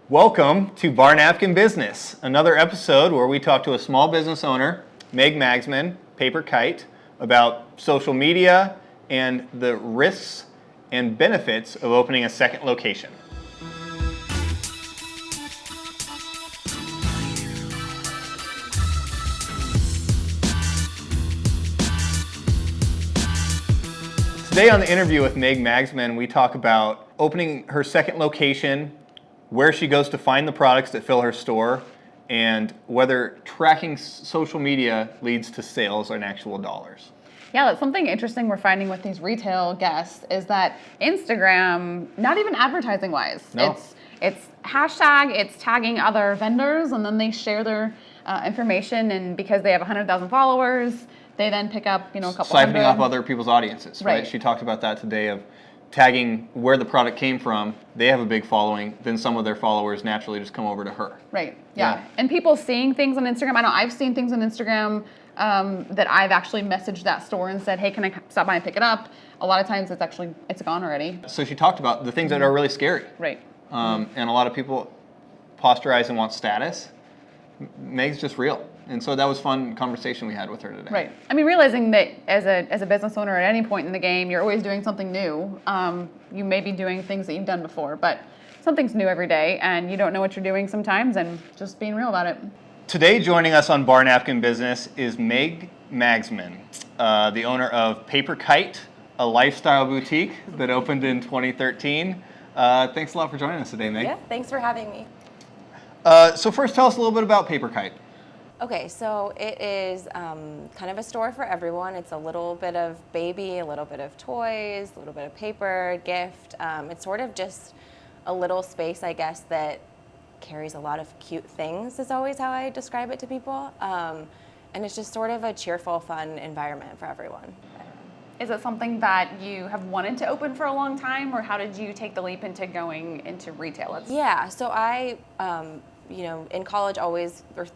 Welcome to Bar Napkin Business, another episode where we talk to a small business owner, Meg Magsman, Paper Kite, about social media and the risks and benefits of opening a second location. Today on the interview with Meg Magsman, we talk about opening her second location, where she goes to find the products that fill her store, and whether tracking social media leads to sales and actual dollars. Yeah, that's something interesting we're finding with these retail guests is that Instagram, not even advertising wise, it's hashtag, it's tagging other vendors, and then they share their information, and because they have 100,000 followers, they then pick up, a couple Siphoning hundred. off other people's audiences, right? She talked about that today of tagging where the product came from. They have a big following, then some of their followers naturally just come over to her. Right, yeah. And people seeing things on Instagram, I know I've seen things on Instagram that I've actually messaged that store and said, hey, can I stop by and pick it up? A lot of times it's gone already. So she talked about the things that are really scary. Right. And a lot of people posterize and want status. Meg's just real. And so that was fun conversation we had with her today. Right. I mean, realizing that as a business owner at any point in the game, you're always doing something new. You may be doing things that you've done before, but something's new every day, and you don't know what you're doing sometimes, and just being real about it. Today, joining us on Bar Napkin Business is Meg Magsman, the owner of Paper Kite, a lifestyle boutique that opened in 2013. Thanks a lot for joining us today, Meg. Yeah, thanks for having me. So first, tell us a little bit about Paper Kite. Okay, so it is kind of a store for everyone. It's a little bit of baby, a little bit of toys, a little bit of paper, gift. It's sort of just a little space, I guess, that carries a lot of cute things is always how I describe it to people. And it's just sort of a cheerful, fun environment for everyone. Is it something that you have wanted to open for a long time, or how did you take the leap into going into retail? Yeah, so I, in college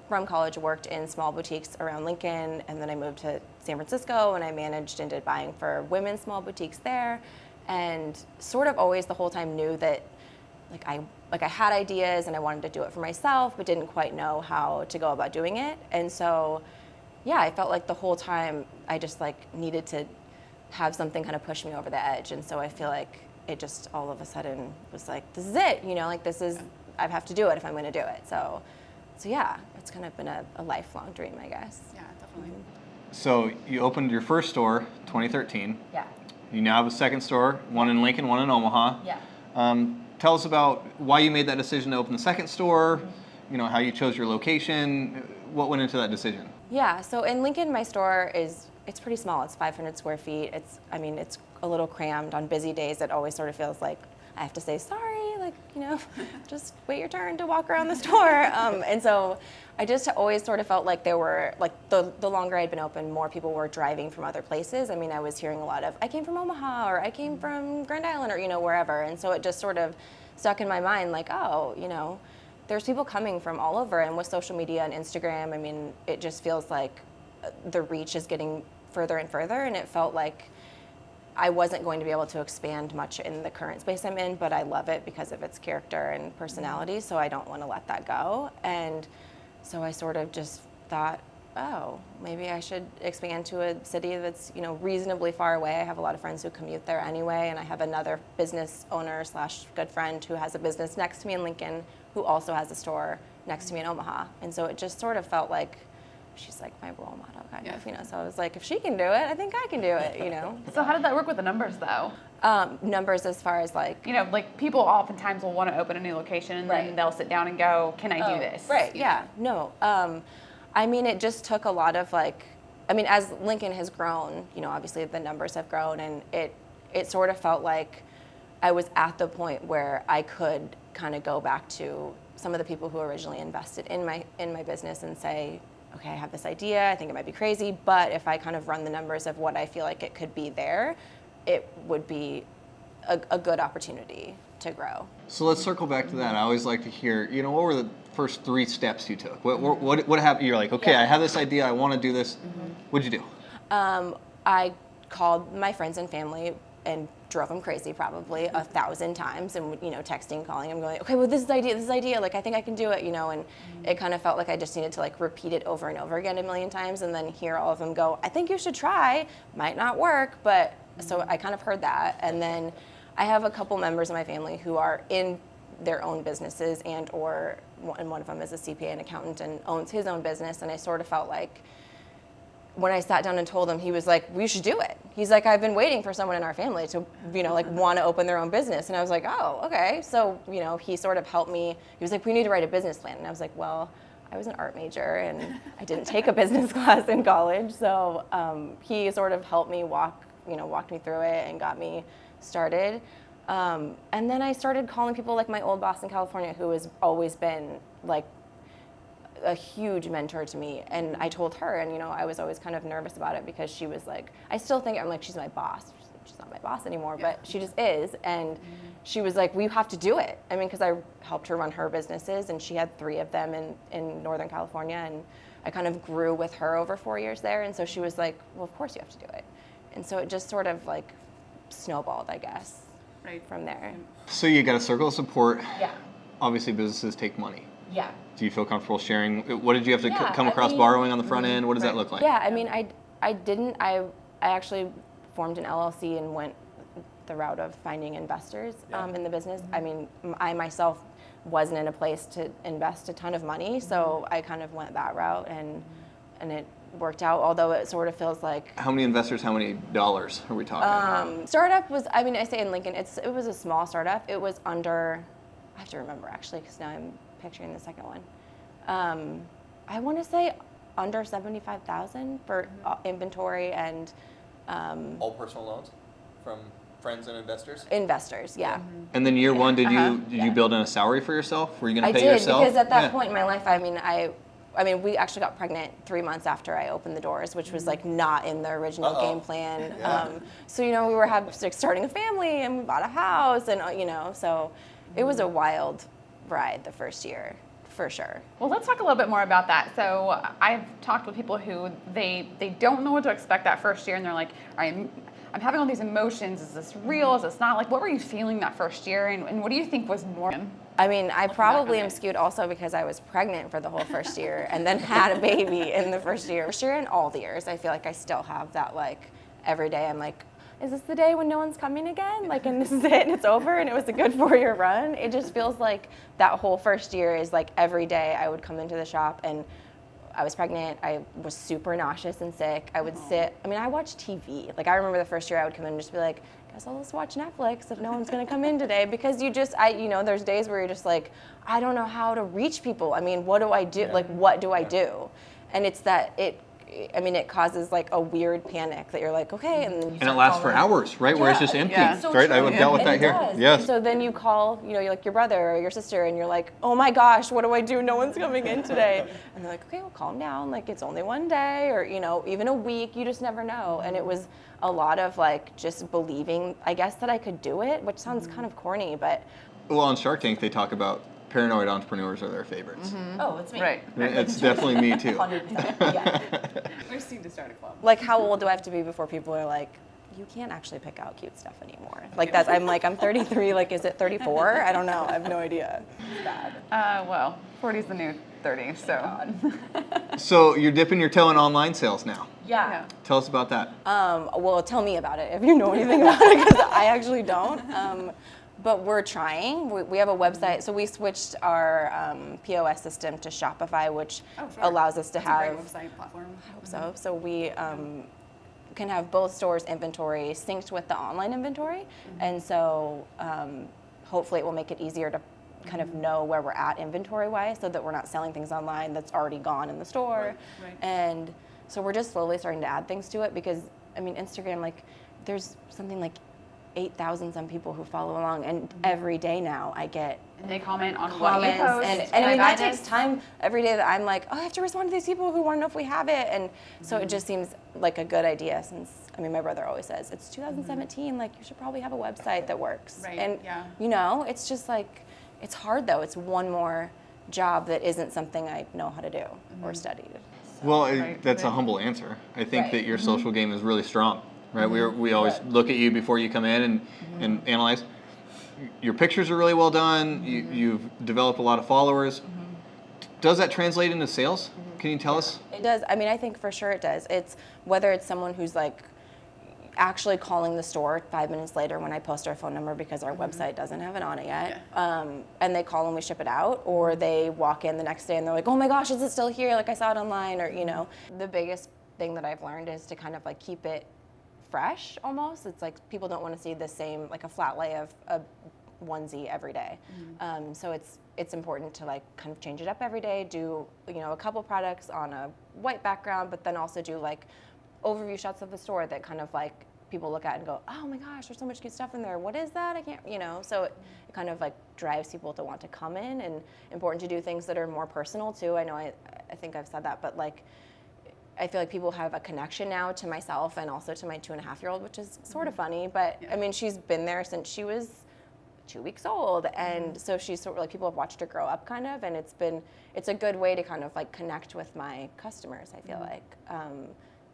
from college, worked in small boutiques around Lincoln, and then I moved to San Francisco, and I managed and did buying for women's small boutiques there, and sort of always the whole time knew that I had ideas and I wanted to do it for myself, but didn't quite know how to go about doing it. And so, yeah, I felt like the whole time I just needed to have something kind of push me over the edge. And so I feel like it just all of a sudden was like, this is it, I have to do it if I'm going to do it. So yeah, it's kind of been a lifelong dream, I guess. Yeah, definitely. So you opened your first store 2013. Yeah. You now have a second store, one in Lincoln, one in Omaha. Yeah. Tell us about why you made that decision to open the second store, how you chose your location, what went into that decision? Yeah, so in Lincoln, my store it's pretty small. It's 500 square feet. It's a little crammed. On busy days, it always sort of feels like I have to say, sorry, just wait your turn to walk around the store. And so I just always sort of felt like there were, the longer I'd been open, more people were driving from other places. I mean, I was hearing a lot of, I came from Omaha, or I came from Grand Island, or, wherever. And so it just sort of stuck in my mind, there's people coming from all over. And with social media and Instagram, I mean, it just feels like the reach is getting further and further. And it felt like I wasn't going to be able to expand much in the current space I'm in, but I love it because of its character and personality, so I don't want to let that go. And so I sort of just thought, oh, maybe I should expand to a city that's, reasonably far away. I have a lot of friends who commute there anyway, and I have another business owner / good friend who has a business next to me in Lincoln who also has a store next to me in Omaha. And so it just sort of felt like she's like my role model kind of, so I was like, if she can do it, I think I can do it, So how did that work with the numbers though? Numbers as far as people oftentimes will want to open a new location and then they'll sit down and go, can I do this? Right, yeah, no. It just took a lot of as Lincoln has grown, obviously the numbers have grown, and it sort of felt like I was at the point where I could kind of go back to some of the people who originally invested in my business and say, okay, I have this idea, I think it might be crazy, but if I kind of run the numbers of what I feel like it could be there, it would be a good opportunity to grow. So let's circle back to that. I always like to hear, what were the first 3 steps you took? What happened? You're like, okay, I have this idea, I want to do this. What'd you do? I called my friends and family and drove him crazy probably 1,000 times, and texting, calling him, going, okay, well, this is the idea, like I think I can do it, and it kind of felt like I just needed to like repeat it over and over again a million times, and then hear all of them go, I think you should try, might not work, but so I kind of heard that. And then I have a couple members of my family who are in their own businesses, and one of them is a CPA and accountant and owns his own business, and I sort of felt like when I sat down and told him, he was like, we should do it. He's like, I've been waiting for someone in our family to, like want to open their own business. And I was like, oh, okay. So, he sort of helped me. He was like, we need to write a business plan. And I was like, well, I was an art major and I didn't take a business class in college. So he sort of helped me walked me through it and got me started. And then I started calling people like my old boss in California, who has always been like a huge mentor to me. And I told her, and I was always kind of nervous about it because she was like, I still think I'm like, she's my boss. She's not my boss anymore, but she just is. And she was like, we have to do it. I mean, because I helped her run her businesses, and she had 3 of them in Northern California, and I kind of grew with her over 4 years there. And so she was like, well, of course you have to do it. And so it just sort of like snowballed, I guess, right from there. So you got a circle of support. Yeah. Obviously, businesses take money. Yeah. Do you feel comfortable sharing? What did you have to come I across mean, borrowing on the front end? What does that look like? Yeah, I mean, I actually formed an LLC and went the route of finding investors in the business. I mean, I myself wasn't in a place to invest a ton of money, so I kind of went that route, and it worked out, although it sort of feels like... How many investors, how many dollars are we talking? Startup was, I mean, I say in Lincoln, it was a small startup. It was under, I have to remember actually, because now I'm picturing the second one. I want to say under 75,000 for inventory and... all personal loans from friends and investors? Investors, yeah. And then year one, did you build in a salary for yourself? Were you going to pay I did, yourself? because at that point in my life, I mean, we actually got pregnant 3 months after I opened the doors, which was like not in the original game plan. So we were starting a family, and we bought a house, and so it was a wild ride the first year, for sure. Well, let's talk a little bit more about that. So I've talked with people who they don't know what to expect that first year, and they're like, I'm having all these emotions. Is this real? Is this not? Like, what were you feeling that first year, and what do you think was normal? I mean, I probably am skewed also because I was pregnant for the whole first year and then had a baby in the first year. First year and all the years, I feel like I still have that, like, every day I'm like, is this the day when no one's coming again? Like, and this is it, and it's over, and it was a good 4-year run. It just feels like that whole first year is like every day I would come into the shop, and I was pregnant. I was super nauseous and sick. I would sit, I watched TV. Like, I remember the first year I would come in and just be like, guess I'll just watch Netflix if no one's gonna come in today, because there's days where you're just like, I don't know how to reach people. I mean, what do I do? Like, what do I do? And it's that it causes like a weird panic that you're like, okay, and then and it lasts for hours, right? Where it's just empty, so right? true. I've dealt with that here. Does. Yes. So then you call, like your brother or your sister, and you're like, oh my gosh, what do I do? No one's coming in today. And they're like, okay, well, calm down. Like, it's only one day, or even a week. You just never know. And it was a lot of like just believing, I guess, that I could do it, which sounds kind of corny, but. Well, on Shark Tank, they talk about paranoid entrepreneurs are their favorites. Oh, it's me. Right. It's definitely me too. 100%. Yeah. We just need to start a club. Like, how old do I have to be before people are like, you can't actually pick out cute stuff anymore? Like, I'm 33, like, is it 34? I don't know, I have no idea. It's bad. Well, 40's the new 30, so. So you're dipping your toe in online sales now. Yeah. Tell us about that. Well, tell me about it if you know anything about it, because I actually don't. But we're trying. We have a website. So we switched our POS system to Shopify, which allows us to have. It's a great website platform. I hope so. So we can have both stores' inventory synced with the online inventory, and so hopefully it will make it easier to kind of know where we're at inventory-wise, so that we're not selling things online that's already gone in the store. Right. And so we're just slowly starting to add things to it, because Instagram, like, there's something like 8,000 some people who follow along, and every day now I get And they comment on what you comments, post. and that takes time every day that I'm like, oh, I have to respond to these people who want to know if we have it, and so it just seems like a good idea, since my brother always says it's 2017, like, you should probably have a website that works. Right, And yeah. it's just like, it's hard though. It's one more job that isn't something I know how to do or studied. Well, that's a humble answer. I think that your social game is really strong. right? We always look at you before you come in and analyze. Your pictures are really well done. You've developed a lot of followers. Does that translate into sales? Can you tell us? It does. I mean, I think for sure it does. It's whether it's someone who's like actually calling the store 5 minutes later when I post our phone number because our website doesn't have it on it yet, and they call and we ship it out, or they walk in the next day and they're like, oh my gosh, is it still here? Like I saw it online, or The biggest thing that I've learned is to kind of like keep it fresh almost. It's like people don't want to see the same, like a flat lay of a onesie every day. So it's important to like kind of change it up every day, do a couple products on a white background, but then also do like overview shots of the store that kind of like people look at and go, oh my gosh, there's so much good stuff in there. What is that? I can't, so it kind of like drives people to want to come in, and important to do things that are more personal too. I know I think I've said that, but like, I feel like people have a connection now to myself and also to my 2.5-year-old, which is sort of funny, but I mean, she's been there since she was 2 weeks old, and so she's sort of like, people have watched her grow up kind of, and it's a good way to kind of like connect with my customers, I feel like.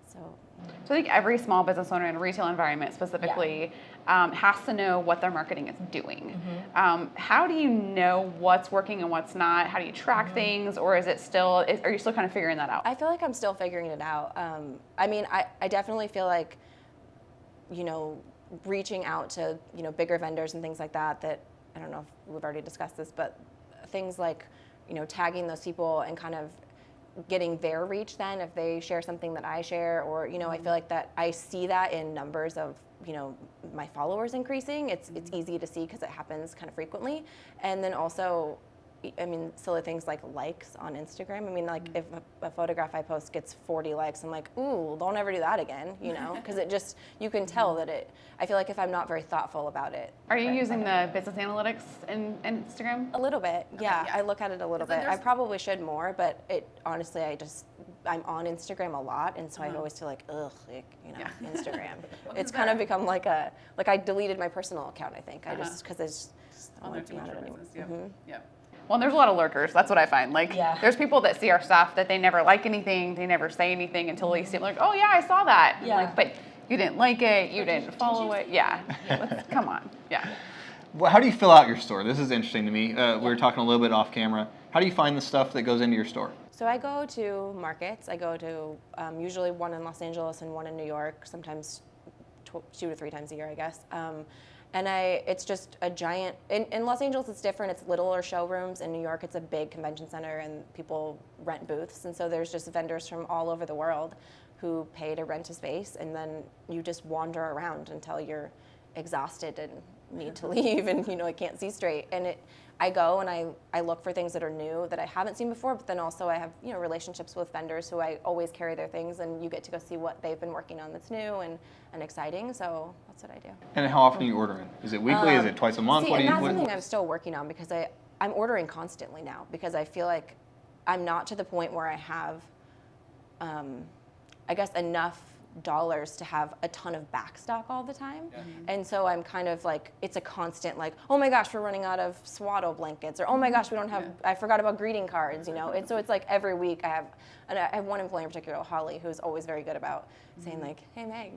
So I think every small business owner in a retail environment specifically has to know what their marketing is doing. How do you know what's working and what's not? How do you track things, or is it still, are you still kind of figuring that out? I feel like I'm still figuring it out. I mean, I definitely feel like, reaching out to, bigger vendors and things like that, I don't know if we've already discussed this, but things like, tagging those people and kind of getting their reach then if they share something that I share, or I feel like that I see that in numbers of my followers increasing. It's easy to see because it happens kind of frequently. And then also, I mean, silly things like likes on Instagram. I mean, like if a photograph I post gets 40 likes, I'm like, ooh, don't ever do that again, because it just, you can tell that I feel like if I'm not very thoughtful about it. Are you using the business analytics in Instagram? A little bit, yeah. I look at it a little bit. I probably should more, but honestly, I'm on Instagram a lot, and so I always feel like, ugh, Instagram. It's kind of become like I deleted my personal account, I think. I just, because I don't want to be on it anymore. Well, there's a lot of lurkers. That's what I find. Like, there's people that see our stuff that they never like anything, they never say anything until they see it. Like, oh yeah, I saw that. Yeah. Like, but you didn't like it, you didn't follow it. Yeah. Come on. Yeah. Well, how do you fill out your store? This is interesting to me. We were talking a little bit off camera. How do you find the stuff that goes into your store? So I go to markets. I go to usually one in Los Angeles and one in New York, sometimes 2 to 3 times a year, I guess. And it's just a giant, in Los Angeles it's different, it's littler showrooms. In New York it's a big convention center and people rent booths. And so there's just vendors from all over the world who pay to rent a space, and then you just wander around until you're exhausted and need to leave and I can't see straight. And I go and I look for things that are new that I haven't seen before, but then also I have relationships with vendors who I always carry their things, and you get to go see what they've been working on that's new and exciting. So that's what I do. And how often are you ordering? Is it weekly? Is it twice a month? See, that's something I'm still working on, because I'm ordering constantly now, because I feel like I'm not to the point where I have I guess enough dollars to have a ton of back stock all the time. And so I'm kind of like, it's a constant like, oh my gosh, we're running out of swaddle blankets, or oh my gosh, we don't have, I forgot about greeting cards, And so it's like every week I have one employee in particular, Holly, who's always very good about saying like, hey Meg,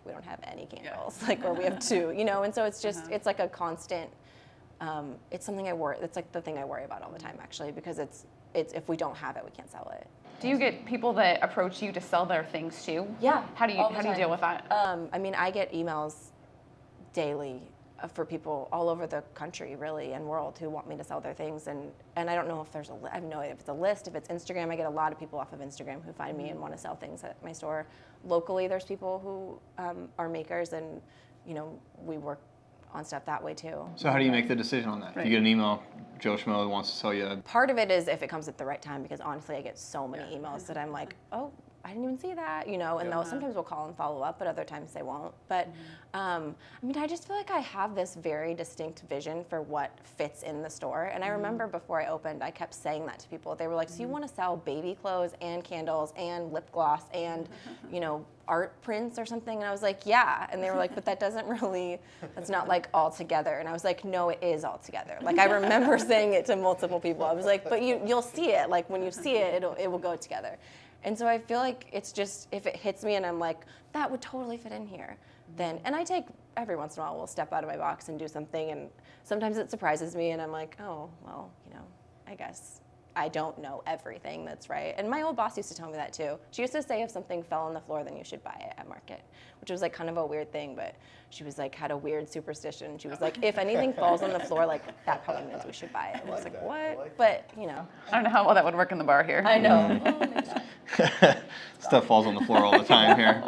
we don't have any candles, or we have 2, And so it's just, it's like a constant, it's something I worry, it's like the thing I worry about all the time actually, because it's if we don't have it, we can't sell it. Do you get people that approach you to sell their things too? Yeah. How do you deal with that? I mean, I get emails daily for people all over the country, really, and world, who want me to sell their things, and I don't know if there's I have no idea if it's a list, if it's Instagram. I get a lot of people off of Instagram who find me and want to sell things at my store. Locally, there's people who are makers, and we work on stuff that way too. So how do you make the decision on that? Right. You get an email, Joe Schmo wants to sell you. Part of it is if it comes at the right time, because honestly I get so many emails that I'm like, oh, I didn't even see that, and they'll sometimes we'll call and follow up, but other times they won't. But I mean, I just feel like I have this very distinct vision for what fits in the store. And I remember before I opened, I kept saying that to people. They were like, so you want to sell baby clothes and candles and lip gloss and, art prints or something? And I was like, yeah. And they were like, but that's not like all together. And I was like, no, it is all together. Like, I remember saying it to multiple people. I was like, but you'll see it. Like, when you see it, it will go together. And so I feel like it's just, if it hits me and I'm like, that would totally fit in here, then, and I take, every once in a while, we'll step out of my box and do something, and sometimes it surprises me, and I'm like, oh, well, I guess I don't know everything that's right. And my old boss used to tell me that too. She used to say if something fell on the floor, then you should buy it at market, which was like kind of a weird thing, but she was like, had a weird superstition. She was like, if anything falls on the floor, like that probably means we should buy it. I was like, what? But, I don't know how well that would work in the bar here. I know. Stuff falls on the floor all the time here.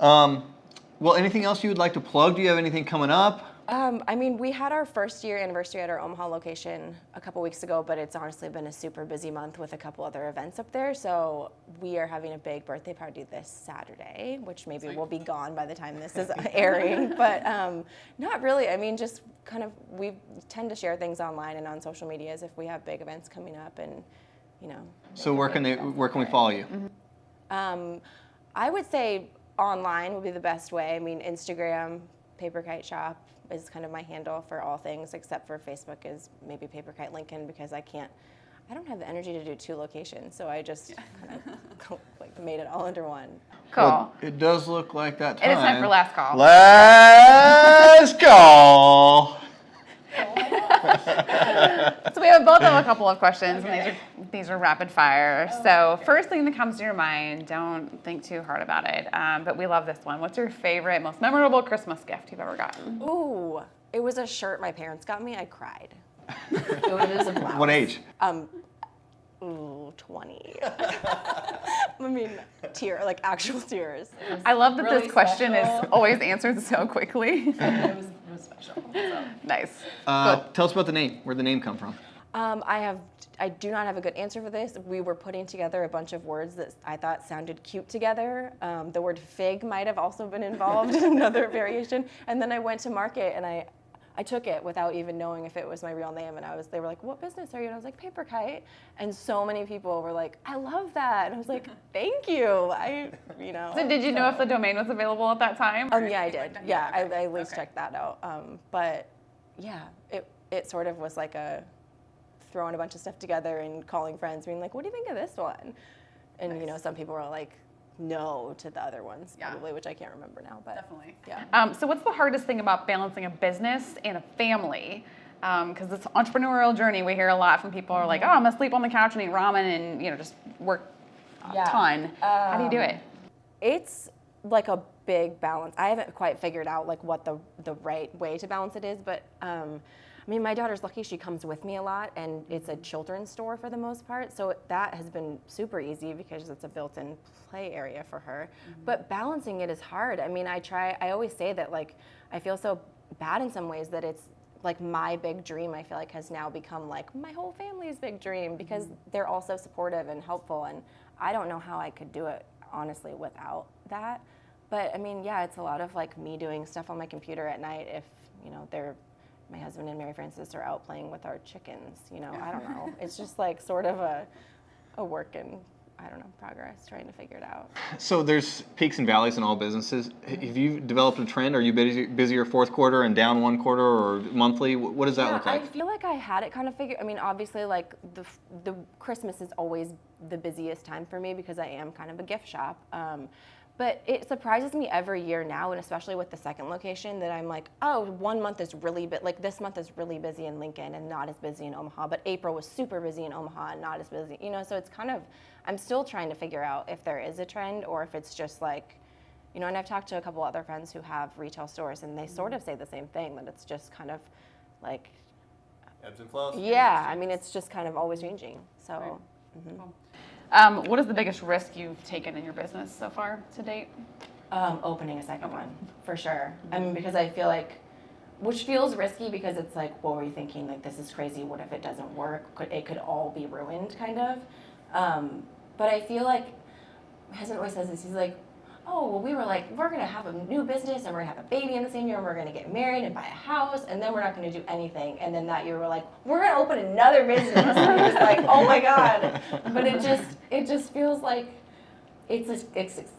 Well, anything else you would like to plug? Do you have anything coming up? I mean, we had our first year anniversary at our Omaha location a couple weeks ago, but it's honestly been a super busy month with a couple other events up there. So we are having a big birthday party this Saturday, which maybe will be gone by the time this is airing, but not really. I mean, just kind of, we tend to share things online and on social medias if we have big events coming up, and So where can we follow you? I would say online would be the best way. I mean, Instagram, Paper Kite Shop is kind of my handle for all things, except for Facebook is maybe Paper Kite Lincoln, because I don't have the energy to do 2 locations, so I just kind of like made it all under one. Cool. Well, it does look like that time. It is time for last call. Last call. So we have both have a couple of questions, and these are rapid fire. So first thing that comes to your mind, don't think too hard about it. But we love this one. What's your favorite, most memorable Christmas gift you've ever gotten? Ooh, it was a shirt my parents got me. I cried. It was a blouse. What age? 20. I mean, actual tears. I love that really this question special. is always answered so quickly. It was special. So. Nice. Tell us about the name. Where'd the name come from? I do not have a good answer for this. We were putting together a bunch of words that I thought sounded cute together. The word fig might have also been involved in another variation. And then I went to market and I took it without even knowing if it was my real name. And they were like, what business are you? And I was like, Paper Kite. And so many people were like, I love that. And I was like, thank you. So did you know if the domain was available at that time? Yeah, I did. Yeah, I at least checked that out. But yeah, it sort of was like throwing a bunch of stuff together and calling friends, being like, what do you think of this one? And Nice. some people were like, no to the other ones, Yeah. probably, which I can't remember now. But Definitely. yeah. So what's the hardest thing about balancing a business and a family? Because this entrepreneurial journey, we hear a lot from people who are like, oh, I'm gonna sleep on the couch and eat ramen and just work a Yeah. ton. How do you do it? It's like a big balance. I haven't quite figured out like what the right way to balance it is, but I mean, my daughter's lucky she comes with me a lot, and it's a children's store for the most part, so that has been super easy because it's a built-in play area for her. But balancing it is hard. I mean, I always say that like I feel so bad in some ways that it's like my big dream, I feel like, has now become like my whole family's big dream, because they're all so supportive and helpful, and I don't know how I could do it honestly without that. But I mean, yeah, it's a lot of like me doing stuff on my computer at night if my husband and Mary Frances are out playing with our chickens, I don't know. It's just like sort of a work in, I don't know, progress, trying to figure it out. So there's peaks and valleys in all businesses. Have you developed a trend? Are you busier fourth quarter and down one quarter, or monthly? What does that look like? I feel like I had it kind of figured. I mean, obviously, like the Christmas is always the busiest time for me because I am kind of a gift shop. But it surprises me every year now, and especially with the second location, that I'm like, oh, 1 month is really like this month is really busy in Lincoln and not as busy in Omaha, but April was super busy in Omaha and not as busy, so it's kind of, I'm still trying to figure out if there is a trend or if it's just like, and I've talked to a couple other friends who have retail stores, and they sort of say the same thing, that it's just kind of like, Ebbs and flows. yeah, I mean, it's just kind of always changing, so. Right. Cool. What is the biggest risk you've taken in your business so far to date? Opening a second one, for sure. I mean, because I feel like, which feels risky because it's like, what were you thinking? Like, this is crazy. What if it doesn't work? It could all be ruined, kind of. But I feel like, my husband always says this. He's like, oh, well, we were like, we're going to have a new business and we're going to have a baby in the same year and we're going to get married and buy a house and then we're not going to do anything. And then that year we're like, we're going to open another business. And it's like, oh my God. But it just feels like it's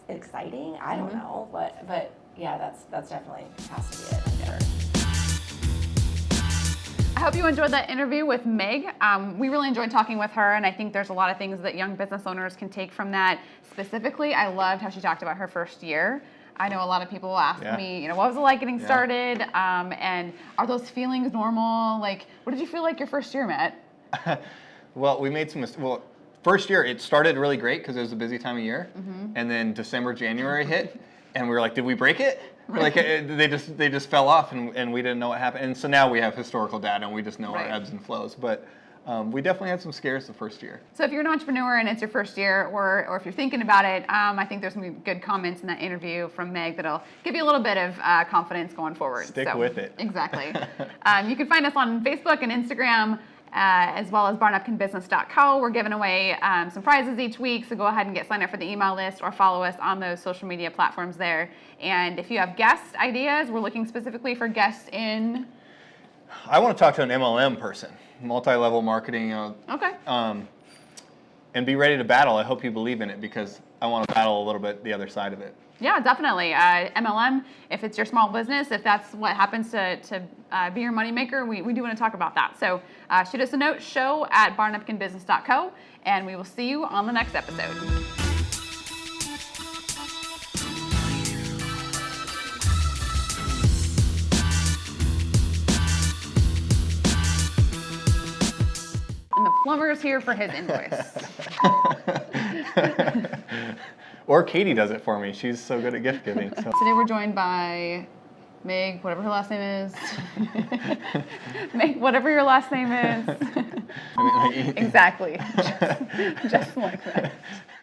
exciting. I don't know. But yeah, that's definitely has to be it. I'm sure. hope you enjoyed that interview with Meg. We really enjoyed talking with her, and I think there's a lot of things that young business owners can take from that. Specifically, I loved how she talked about her first year. I know a lot of people ask me, what was it like getting started? And are those feelings normal? Like, what did you feel like your first year, Matt? Well, we made some well, first year, it started really great because it was a busy time of year. And then December, January hit, and we were like, did we break it? Like they just fell off, and we didn't know what happened. And so now we have historical data, and we just know our ebbs and flows. But we definitely had some scares the first year. So if you're an entrepreneur and it's your first year, or if you're thinking about it, I think there's some good comments in that interview from Meg that'll give you a little bit of confidence going forward. Stick with it. Exactly. You can find us on Facebook and Instagram, as well as barnupkinbusiness.co. We're giving away some prizes each week, so go ahead and get signed up for the email list or follow us on those social media platforms there. And if you have guest ideas, we're looking specifically for guests in... I want to talk to an MLM person, multi-level marketing. Okay. And be ready to battle. I hope you believe in it, because I want to battle a little bit the other side of it. Yeah, definitely. MLM, if it's your small business, if that's what happens to be your moneymaker, we do want to talk about that. So shoot us a note, show@barnupkinbusiness.co, and we will see you on the next episode. And the plumber's here for his invoice. Or Katie does it for me. She's so good at gift giving. So. Today we're joined by Meg, whatever her last name is. Meg, whatever your last name is. I mean, Exactly. Just like that.